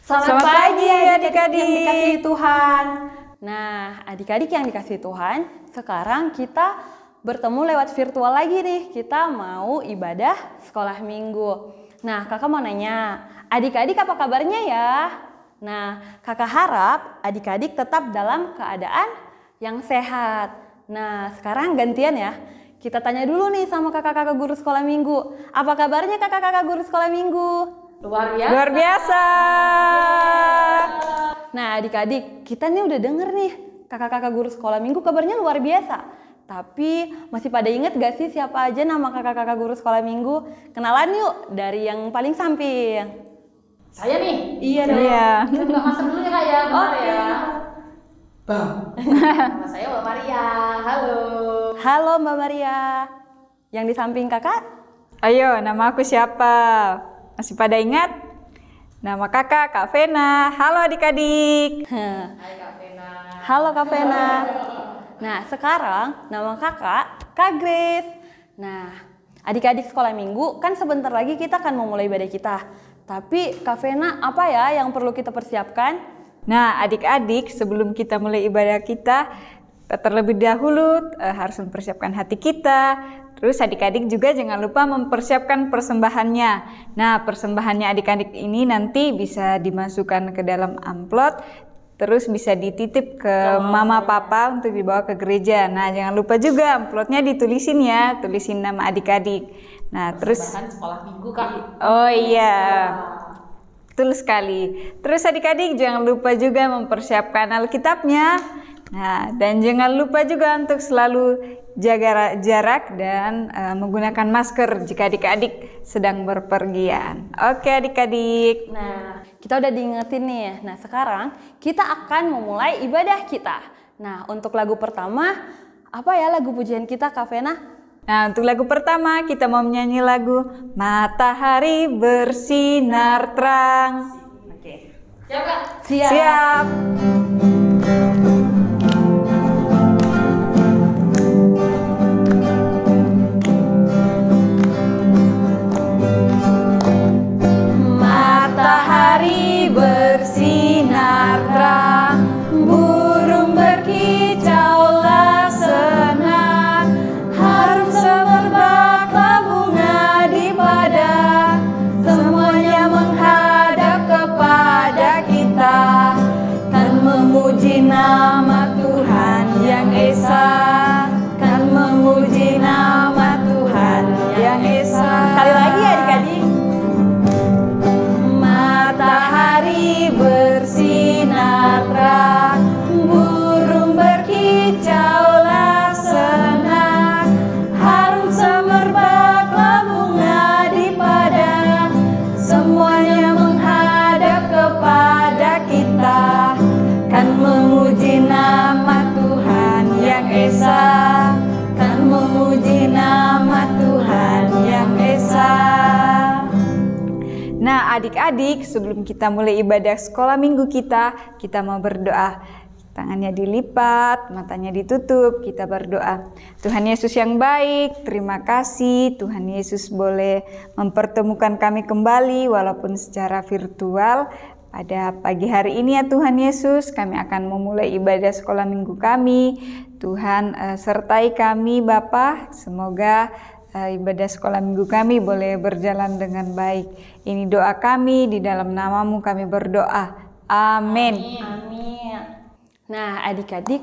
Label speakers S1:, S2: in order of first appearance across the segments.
S1: Selamat pagi adik-adik yang dikasihi Tuhan. Nah, adik-adik yang dikasihi Tuhan, sekarang kita bertemu lewat virtual lagi nih. Kita mau ibadah sekolah minggu. Nah, kakak mau nanya, adik-adik apa kabarnya ya? Nah, kakak harap adik-adik tetap dalam keadaan yang sehat. Nah, sekarang gantian ya. Kita tanya dulu nih sama kakak-kakak guru sekolah minggu. Apa kabarnya kakak-kakak guru sekolah minggu?
S2: Luar biasa.
S1: Luar biasa. Nah, adik-adik, kita nih udah denger nih kakak-kakak guru sekolah minggu kabarnya luar biasa. Tapi masih pada inget gak sih siapa aja nama kakak-kakak guru sekolah minggu? Kenalan yuk dari yang paling samping.
S2: Saya nih.
S1: Iya dong.
S2: Kita nggak masuk dulu ya kak ya, bentar
S1: Oke.
S2: ya. Bang. Nama saya Mbak Maria. Halo.
S1: Halo Mbak Maria. Yang di samping kakak?
S3: Ayo, nama aku siapa? Masih pada ingat? Nama kakak Kak Vena. Halo adik-adik.
S2: Hai Kak Vena.
S1: Halo Kak Vena. Nah, sekarang nama kakak Kak Grace. Nah, adik-adik sekolah minggu kan sebentar lagi kita akan memulai ibadah kita. Tapi Kak Vena, apa ya yang perlu kita persiapkan?
S3: Nah, adik-adik, sebelum kita mulai ibadah kita, terlebih dahulu harus mempersiapkan hati kita. Terus adik-adik juga jangan lupa mempersiapkan persembahannya. Nah, persembahannya adik-adik ini nanti bisa dimasukkan ke dalam amplop, terus bisa dititip ke mama papa untuk dibawa ke gereja. Nah, jangan lupa juga amplopnya ditulisin ya, tulisin nama adik-adik. Nah, terus
S2: Persembahan sekolah minggu kak.
S3: oh iya. Betul sekali. Terus adik-adik jangan lupa juga mempersiapkan Alkitabnya. Nah, dan jangan lupa juga untuk selalu jaga jarak dan menggunakan masker jika adik-adik sedang berpergian. Oke adik-adik.
S1: Nah, kita udah diingetin nih. Nah, sekarang kita akan memulai ibadah kita. Nah, untuk lagu pertama, apa ya lagu pujian kita, Kak Vena?
S3: Nah, untuk lagu pertama kita mau menyanyi lagu Matahari Bersinar Terang.
S1: Oke.
S2: Siap kak?
S3: Siap. Matahari bersinar terang, burung berkicaulah senang, harum semerbaklah bunga di padang, semuanya menghadap kepada kita, kan memuji nama Tuhan yang esa, kan memuji nama Tuhan yang esa.
S1: Sekali lagi ya adik-adik.
S3: Matahari bersinar terang, burung berkicaulah senang, harum semerbaklah bunga di padang, semuanya menghadap kepada kita, kan memuji nama Tuhan yang esa, kan memuji nama Tuhan yang esa. Nah adik-adik, sebelum kita mulai ibadah sekolah minggu kita mau berdoa. Tangannya dilipat, matanya ditutup, kita berdoa. Tuhan Yesus yang baik, terima kasih Tuhan Yesus boleh mempertemukan kami kembali walaupun secara virtual. Pada pagi hari ini ya Tuhan Yesus, kami akan memulai ibadah sekolah minggu kami. Tuhan sertai kami Bapa, semoga ibadah sekolah minggu kami boleh berjalan dengan baik. Ini doa kami, di dalam namamu kami berdoa. Amin.
S1: Amin. Nah, adik-adik,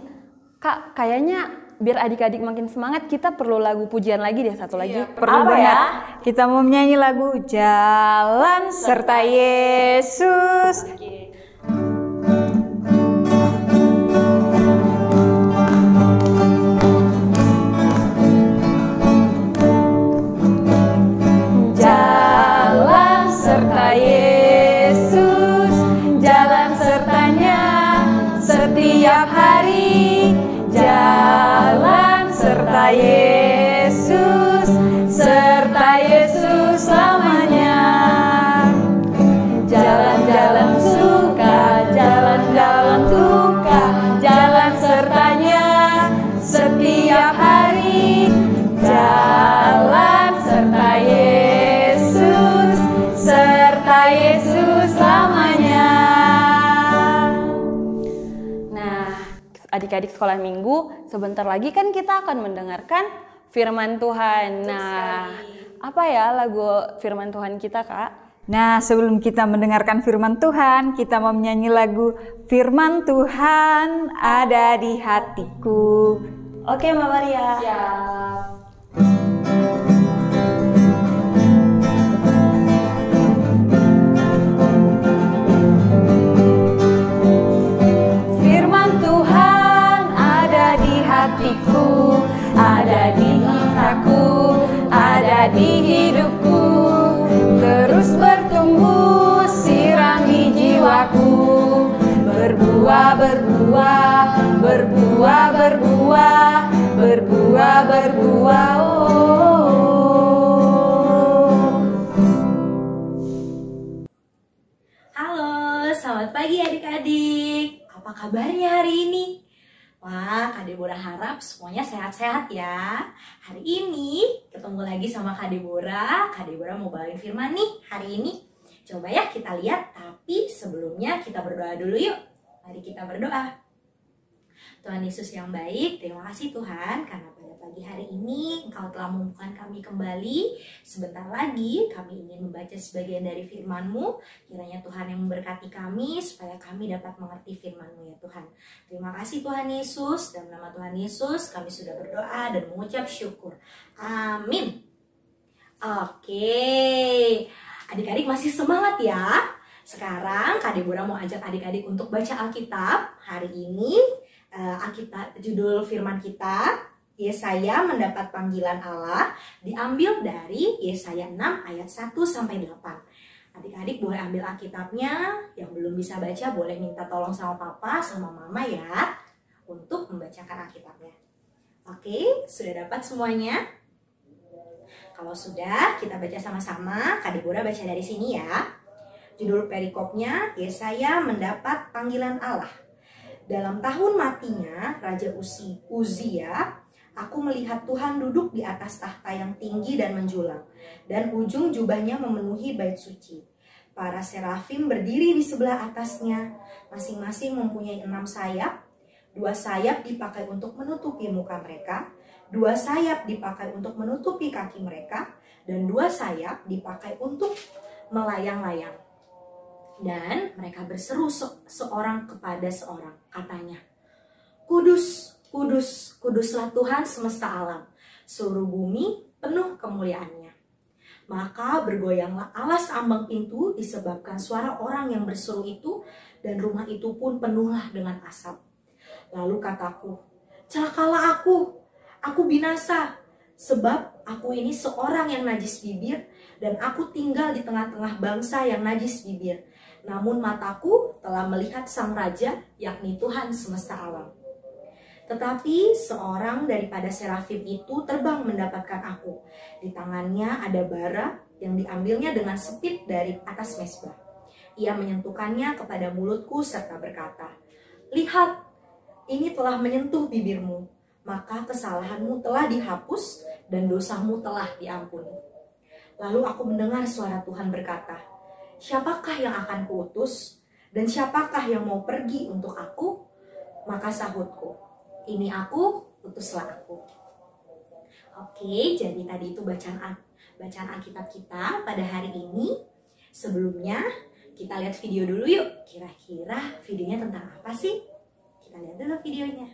S1: Kak, kayaknya biar adik-adik makin semangat, kita perlu lagu pujian lagi deh, satu lagi.
S3: Perlu
S1: Apa
S3: banget.
S1: ya?
S3: Kita mau menyanyi lagu Jalan Serta Yesus. Jalan serta Yesus, jalan sertanya setiap hari. Jalan serta Yesus, serta Yesus selamanya. Jalan-jalan suka, jalan dalam duka, jalan sertanya setiap hari. Jalan serta Yesus, serta Yesus selamanya.
S1: adik-adik sekolah minggu, sebentar lagi kan kita akan mendengarkan firman Tuhan. Nah, apa ya lagu firman Tuhan kita, Kak?
S3: Nah, sebelum kita mendengarkan firman Tuhan, kita mau menyanyi lagu Firman Tuhan ada di hatiku.
S1: Oke, Mbak Maria.
S2: Siap.
S3: Firman Tuhan ada di hatiku, ada di cintaku, ada di hidupku, terus bertumbuh, sirami jiwaku, berbuah, berbuah, berbuah, berbuah, berbuah, berbuah.
S2: Halo, selamat pagi adik-adik. Apa kabarnya hari ini? Wah, Kak Deborah harap semuanya sehat-sehat ya. Hari ini ketemu lagi sama Kak Deborah. Kak Deborah mau bawain firman nih hari ini. Coba ya kita lihat, tapi sebelumnya kita berdoa dulu yuk. Mari kita berdoa. Tuhan Yesus yang baik, terima kasih Tuhan karena pada pagi hari ini Engkau telah membukakan kami kembali. Sebentar lagi kami ingin membaca sebagian dari firman-Mu. Kiranya Tuhan yang memberkati kami supaya kami dapat mengerti firman-Mu ya Tuhan. Terima kasih Tuhan Yesus, dalam nama Tuhan Yesus kami sudah berdoa dan mengucap syukur. Amin. Oke, adik-adik masih semangat ya? Sekarang Kak Deborah mau ajak adik-adik untuk baca Alkitab. Hari ini Alkitab, judul firman kita Yesaya mendapat panggilan Allah, diambil dari Yesaya 6 ayat 1 sampai 8. Adik-adik boleh ambil Alkitabnya, yang belum bisa baca boleh minta tolong sama papa sama mama ya untuk membacakan Alkitabnya. Oke, sudah dapat semuanya? Kalau sudah, kita baca sama-sama. Kak Deborah baca dari sini ya. Judul perikopnya Yesaya mendapat panggilan Allah. Dalam tahun matinya Raja Uzia, aku melihat Tuhan duduk di atas tahta yang tinggi dan menjulang, dan ujung jubahnya memenuhi bait suci. Para serafim berdiri di sebelah atasnya, masing-masing mempunyai 6 sayap. 2 sayap dipakai untuk menutupi muka mereka, 2 sayap dipakai untuk menutupi kaki mereka, dan 2 sayap dipakai untuk melayang-layang. Dan mereka berseru seorang kepada seorang, katanya, Kudus, kudus, kuduslah Tuhan semesta alam, seluruh bumi penuh kemuliaannya. Maka bergoyanglah alas ambang pintu disebabkan suara orang yang berseru itu, dan rumah itu pun penuhlah dengan asap. Lalu kataku, celakalah aku binasa, sebab aku ini seorang yang najis bibir, dan aku tinggal di tengah-tengah bangsa yang najis bibir. Namun mataku telah melihat sang raja, yakni Tuhan semesta alam. Tetapi seorang daripada serafim itu terbang mendapatkan aku. Di tangannya ada bara yang diambilnya dengan sepit dari atas mezbah. Ia menyentuhkannya kepada mulutku serta berkata, Lihat, ini telah menyentuh bibirmu, maka kesalahanmu telah dihapus dan dosamu telah diampuni. Lalu aku mendengar suara Tuhan berkata, Siapakah yang akan kuutus? Dan siapakah yang mau pergi untuk aku? Maka sahutku, ini aku, utuslah aku. Oke, jadi tadi itu bacaan Alkitab kita pada hari ini. Sebelumnya, kita lihat video dulu yuk. Kira-kira videonya tentang apa sih? Kita lihat dulu videonya.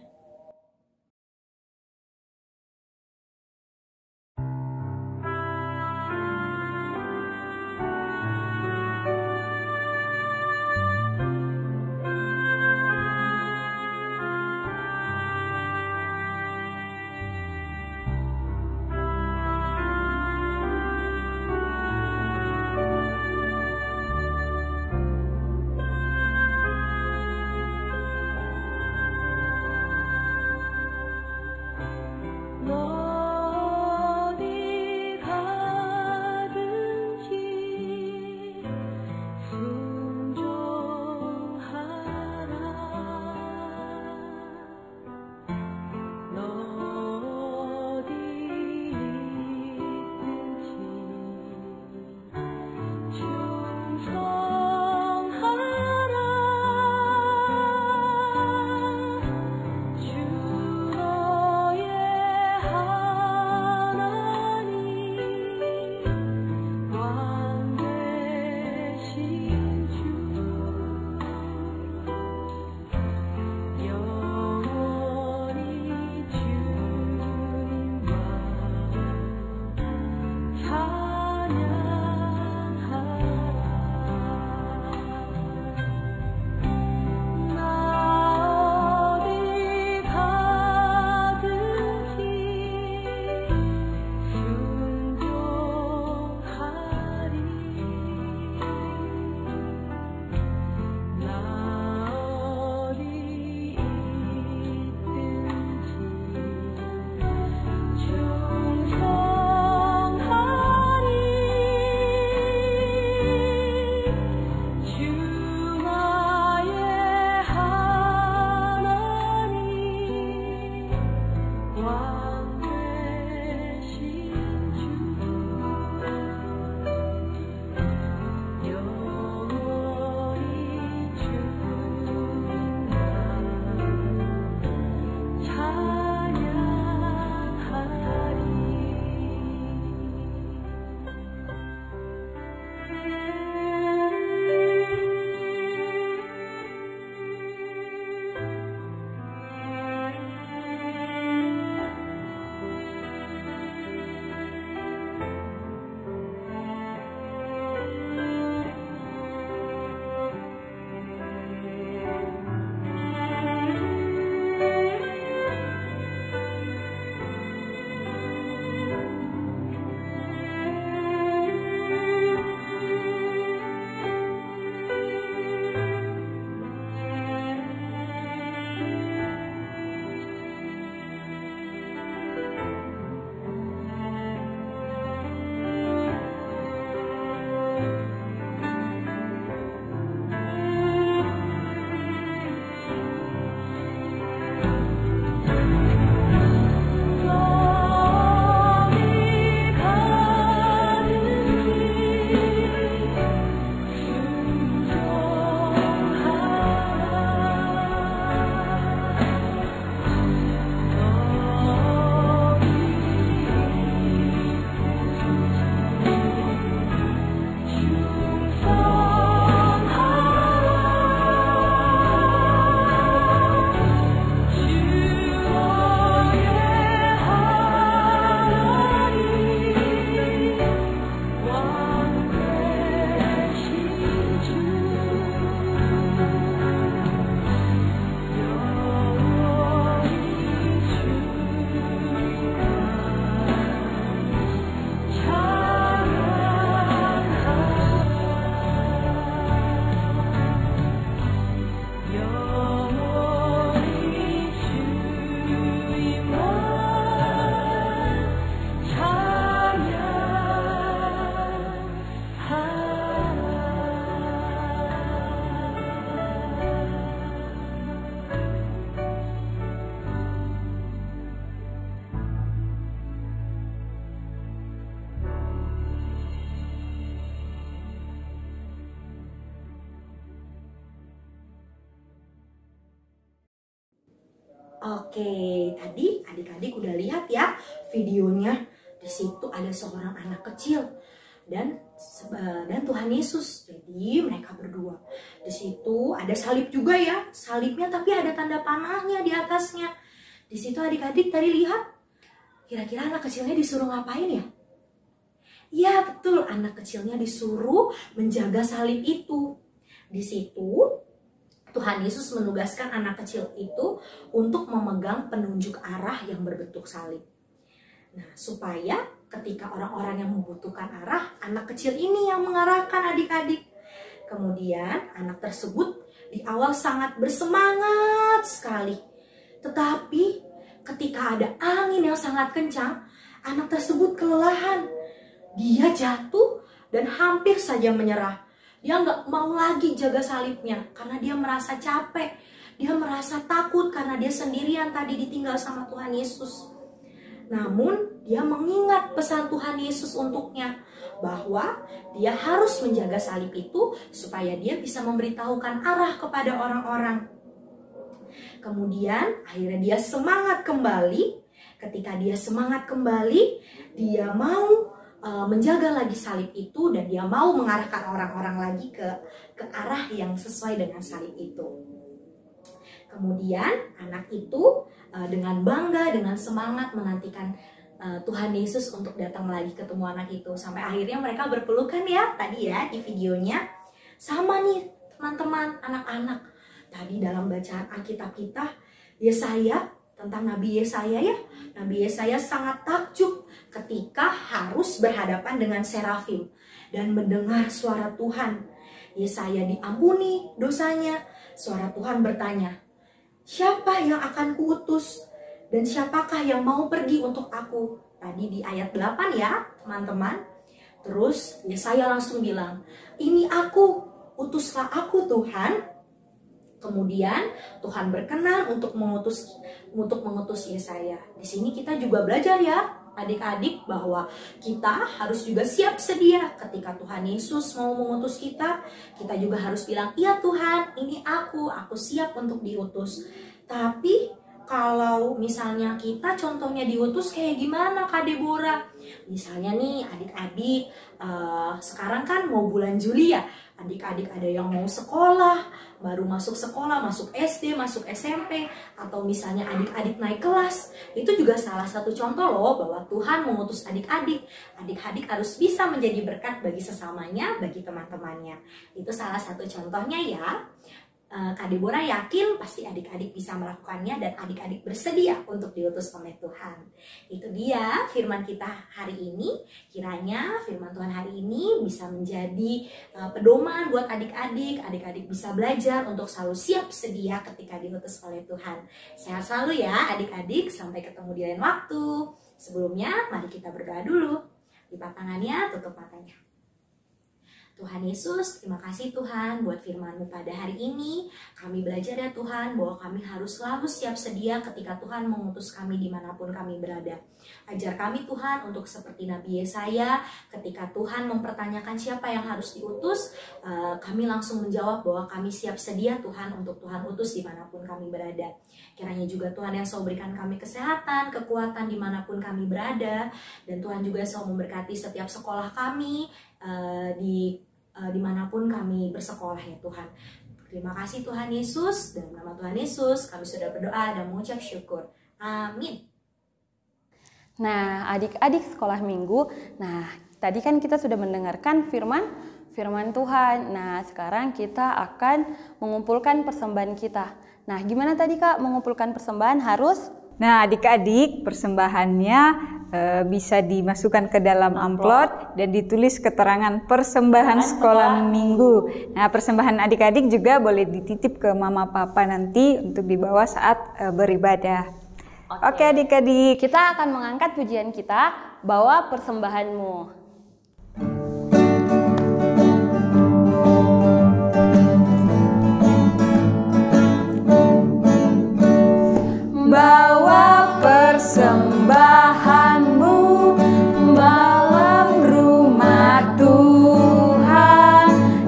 S2: Oke, tadi adik-adik udah lihat ya videonya. Di situ ada seorang anak kecil dan Tuhan Yesus. Jadi mereka berdua. Di situ ada salib juga ya, salibnya tapi ada tanda panahnya di atasnya. Di situ adik-adik tadi lihat, kira-kira anak kecilnya disuruh ngapain ya? Ya betul, anak kecilnya disuruh menjaga salib itu. Di situ Tuhan Yesus menugaskan anak kecil itu untuk memegang penunjuk arah yang berbentuk salib. Nah, supaya ketika orang-orang yang membutuhkan arah, anak kecil ini yang mengarahkan adik-adik. Kemudian anak tersebut di awal sangat bersemangat sekali. Tetapi ketika ada angin yang sangat kencang, anak tersebut kelelahan. Dia jatuh dan hampir saja menyerah. Dia nggak mau lagi jaga salibnya karena dia merasa capek. Dia merasa takut karena dia sendirian tadi ditinggal sama Tuhan Yesus. Namun dia mengingat pesan Tuhan Yesus untuknya bahwa dia harus menjaga salib itu supaya dia bisa memberitahukan arah kepada orang-orang. Kemudian akhirnya dia semangat kembali. Ketika dia semangat kembali, dia mau menjaga lagi salib itu dan dia mau mengarahkan orang-orang lagi ke arah yang sesuai dengan salib itu. Kemudian anak itu dengan bangga, dengan semangat menantikan Tuhan Yesus untuk datang lagi ketemu anak itu. Sampai akhirnya mereka berpelukan ya tadi ya di videonya. Sama nih teman-teman, anak-anak. Tadi dalam bacaan Alkitab kita, Yesaya, tentang Nabi Yesaya ya. Nabi Yesaya sangat takjub ketika harus berhadapan dengan serafim dan mendengar suara Tuhan. Yesaya diampuni dosanya. Suara Tuhan bertanya, siapa yang akan kuutus dan siapakah yang mau pergi untuk aku? Tadi di ayat 8 ya teman-teman. Terus Yesaya langsung bilang, ini aku, utuslah aku Tuhan. Kemudian Tuhan berkenan untuk mengutus Yesaya. Di sini kita juga belajar ya adik-adik bahwa kita harus juga siap sedia ketika Tuhan Yesus mau mengutus kita. Kita juga harus bilang, iya Tuhan, ini aku siap untuk diutus. Tapi kalau misalnya kita contohnya diutus kayak gimana Kak Deborah? Misalnya nih adik-adik sekarang kan mau bulan Juli ya. Adik-adik ada yang mau sekolah, baru masuk sekolah, masuk SD, masuk SMP, atau misalnya adik-adik naik kelas. Itu juga salah satu contoh loh bahwa Tuhan mengutus adik-adik. Adik-adik harus bisa menjadi berkat bagi sesamanya, bagi teman-temannya. Itu salah satu contohnya ya. Kak Deborah yakin pasti adik-adik bisa melakukannya dan adik-adik bersedia untuk diutus oleh Tuhan. Itu dia firman kita hari ini. Kiranya firman Tuhan hari ini bisa menjadi pedoman buat adik-adik. Adik-adik bisa belajar untuk selalu siap sedia ketika diutus oleh Tuhan. Sehat selalu ya adik-adik, sampai ketemu di lain waktu. Sebelumnya mari kita berdoa dulu. Lipat tangannya, tutup matanya. Tuhan Yesus, terima kasih Tuhan buat firman-Mu pada hari ini. Kami belajar ya Tuhan bahwa kami harus selalu siap sedia ketika Tuhan mengutus kami dimanapun kami berada. Ajar kami Tuhan untuk seperti Nabi Yesaya, ketika Tuhan mempertanyakan siapa yang harus diutus, kami langsung menjawab bahwa kami siap sedia Tuhan untuk Tuhan utus dimanapun kami berada. Kiranya juga Tuhan yang selalu berikan kami kesehatan, kekuatan dimanapun kami berada. Dan Tuhan juga selalu memberkati setiap sekolah kami, dimanapun kami bersekolah ya Tuhan. Terima kasih Tuhan Yesus, dan nama Tuhan Yesus kami sudah berdoa dan mengucap syukur. Amin.
S1: Nah, adik-adik sekolah minggu, nah tadi kan kita sudah mendengarkan firman Tuhan. Nah, sekarang kita akan mengumpulkan persembahan kita. Nah, gimana tadi Kak mengumpulkan persembahan?
S3: Nah, adik-adik, persembahannya bisa dimasukkan ke dalam amplop dan ditulis keterangan persembahan sekolah minggu. Nah, persembahan adik-adik juga boleh dititip ke mama papa nanti untuk dibawa saat beribadah. Oke, adik-adik.
S1: Kita akan mengangkat pujian kita, bawa persembahanmu.
S3: Bawa persembahanmu dalam rumah Tuhan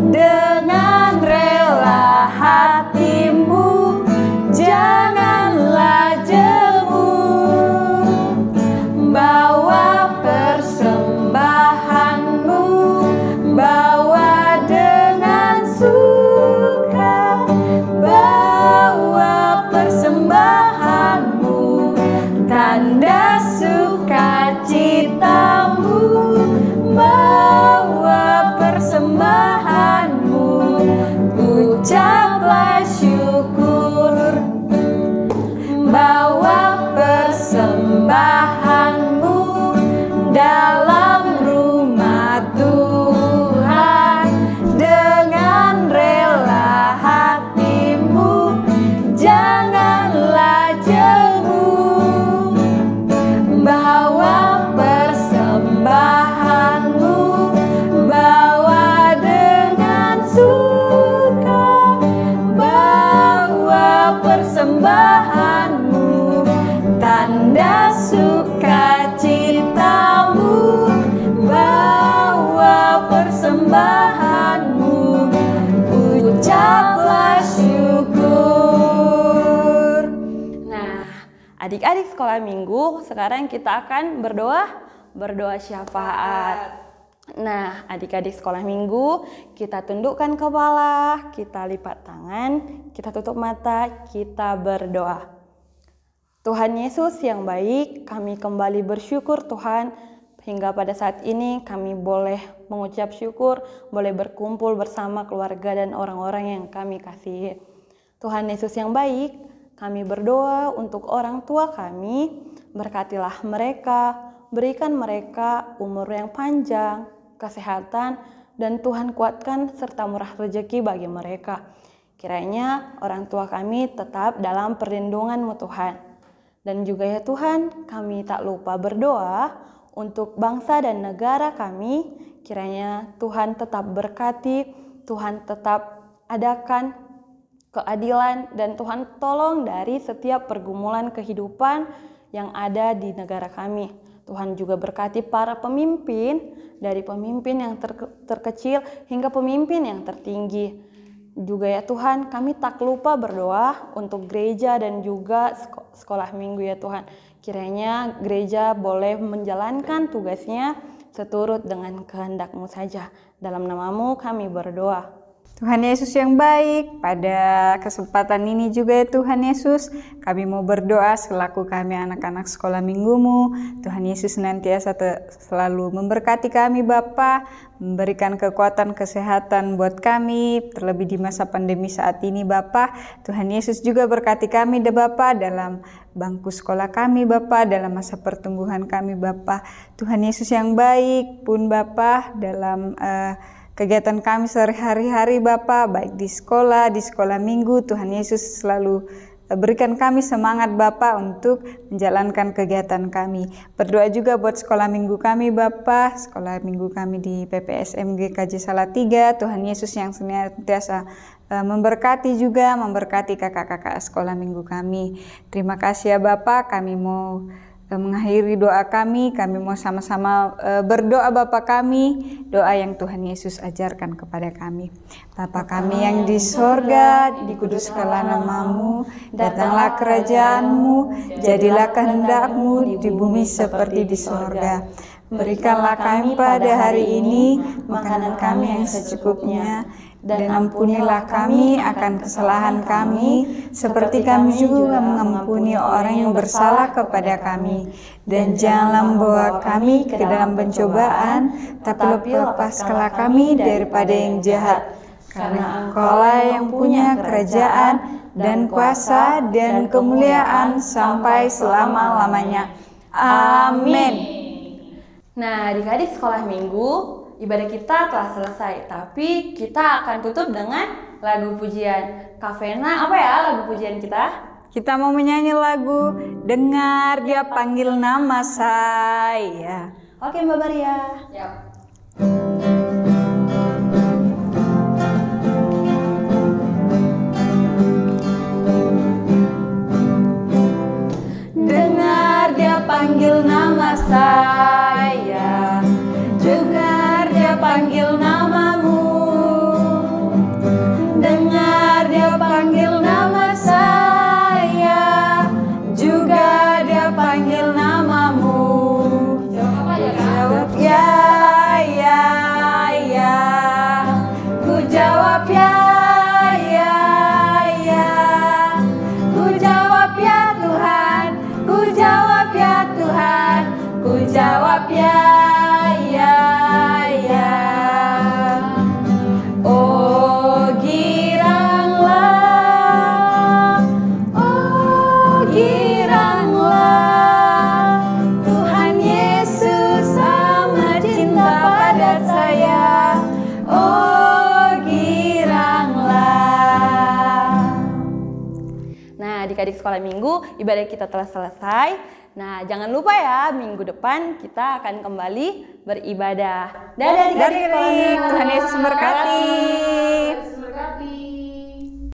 S3: dengan rela hatimu, janganlah
S1: Adik-adik sekolah minggu, sekarang kita akan berdoa syafaat. Nah, adik-adik sekolah minggu, kita tundukkan kepala, kita lipat tangan, kita tutup mata, kita berdoa. Tuhan Yesus yang baik, kami kembali bersyukur Tuhan, hingga pada saat ini kami boleh mengucap syukur, boleh berkumpul bersama keluarga dan orang-orang yang kami kasihi. Tuhan Yesus yang baik, kami berdoa untuk orang tua kami, berkatilah mereka, berikan mereka umur yang panjang, kesehatan, dan Tuhan kuatkan serta murah rezeki bagi mereka. Kiranya orang tua kami tetap dalam perlindungan-Mu Tuhan. Dan juga ya Tuhan, kami tak lupa berdoa untuk bangsa dan negara kami. Kiranya Tuhan tetap berkati, Tuhan tetap adakan keadilan, dan Tuhan tolong dari setiap pergumulan kehidupan yang ada di negara kami. Tuhan juga berkati para pemimpin, dari pemimpin yang terkecil hingga pemimpin yang tertinggi. Juga ya Tuhan, kami tak lupa berdoa untuk gereja dan juga sekolah minggu ya Tuhan. Kiranya gereja boleh menjalankan tugasnya seturut dengan kehendak-Mu saja. Dalam nama-Mu kami berdoa.
S3: Tuhan Yesus yang baik, pada kesempatan ini juga ya Tuhan Yesus, kami mau berdoa selaku kami anak-anak sekolah minggu-Mu. Tuhan Yesus senantiasa selalu memberkati kami Bapa, memberikan kekuatan kesehatan buat kami, terlebih di masa pandemi saat ini Bapa. Tuhan Yesus juga berkati kami Bapa dalam bangku sekolah kami Bapa, dalam masa pertumbuhan kami Bapa. Tuhan Yesus yang baik pun Bapa dalam kegiatan kami sehari-hari Bapa, baik di sekolah minggu, Tuhan Yesus selalu berikan kami semangat Bapa untuk menjalankan kegiatan kami. Berdoa juga buat sekolah minggu kami Bapa, sekolah minggu kami di PPSMG KJ Salatiga. Tuhan Yesus yang senantiasa memberkati kakak-kakak sekolah minggu kami. Terima kasih ya Bapa, kami mau mengakhiri doa kami mau sama-sama berdoa Bapa kami, doa yang Tuhan Yesus ajarkan kepada kami. Bapa kami yang di sorga, dikuduskanlah nama-Mu, datanglah kerajaan-Mu, jadilah kehendak-Mu di bumi seperti di sorga. Berikanlah kami pada hari ini makanan kami yang secukupnya, dan ampunilah kami akan kesalahan kami, seperti kami juga mengampuni orang yang bersalah kepada kami. Dan janganlah membawa kami ke dalam pencobaan, tapi lepaskanlah kami daripada yang jahat. Karena Engkaulah yang punya kerajaan dan kuasa dan kemuliaan sampai selama-lamanya. Amin.
S1: Nah, adik-adik sekolah minggu, ibadah kita telah selesai, tapi kita akan tutup dengan lagu pujian. Kak Vena, apa ya lagu pujian kita?
S3: Kita mau menyanyi lagu Dengar Dia Panggil Nama Saya.
S1: Oke Mbak Maria.
S2: Yap.
S3: Dengar Dia panggil nama saya, dengar Dia panggil namamu. Dengar Dia panggil nama saya, juga Dia panggil namamu. Jawab ya, ya, ya. Ku jawab ya, ya, ya. Ku jawab ya Tuhan, ku jawab ya Tuhan, ku jawab ya, ya, ya. Oh giranglah, Tuhan Yesus amat cinta pada saya. Oh giranglah.
S1: Nah, adik-adik sekolah minggu, ibadah kita telah selesai. Nah, jangan lupa ya, minggu depan kita akan kembali beribadah. Dadah adik-adik sekolah minggu.
S3: Tuhan Yesus memberkati.